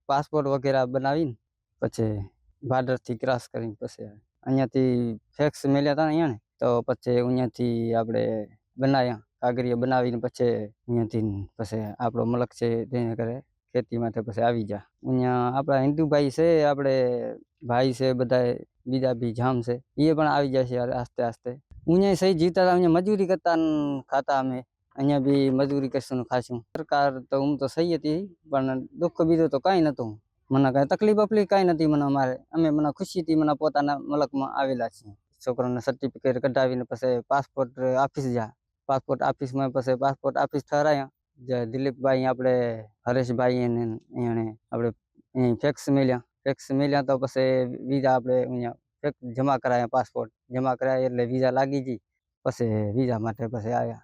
Passport વગેરે બનાવીને પછી બાર્ડરથી ક્રોસ કરીને પછી અહીંયાથી ફેક્સ મેલ્યા હતા અહીંયા ને, તો પછી અહીંયાથી આપણે બનાવ્યા કાગળિયા બનાવીને પછી અહીંયાથી પછી આપણો મલક છે તેને કરે ખેતી માટે પછી આવી જા અહીંયા આપણા હિન્દુ ભાઈ છે, આપણે ભાઈ છે બધા બીજા બી જામ છે, એ પણ આવી જાય છે આસ્તે આસ્તે. અહીંયા સહી જીવતા હતા, અહીંયા મજૂરી કરતા ખાતા અમે, અહીંયા બી મજૂરી કરશું ખાશું. સરકાર તો હું તો સહી હતી પણ દુઃખ બીજું તો કાંઈ નહોતું, મને કાંઈ તકલીફ બકલીફ કાંઈ નથી. મને અમારે અમે મને ખુશીથી મને પોતાના મલકમાં આવેલા છીએ. છોકરાને સર્ટિફિકેટ કઢાવીને પછી પાસપોર્ટ ઓફિસ જા, પાસપોર્ટ ઓફિસમાં પછી પાસપોર્ટ ઓફિસ ઠરાયા જે દિલીપભાઈ આપણે હરેશભાઈ એને આપણે ફેક્સ મેલ્યા તો પછી વિઝા આપણે અહીંયા જમા કરાયા, પાસપોર્ટ જમા કરાયા એટલે વિઝા લાગી ગઈ, પછી વિઝા માટે પછી આવ્યા.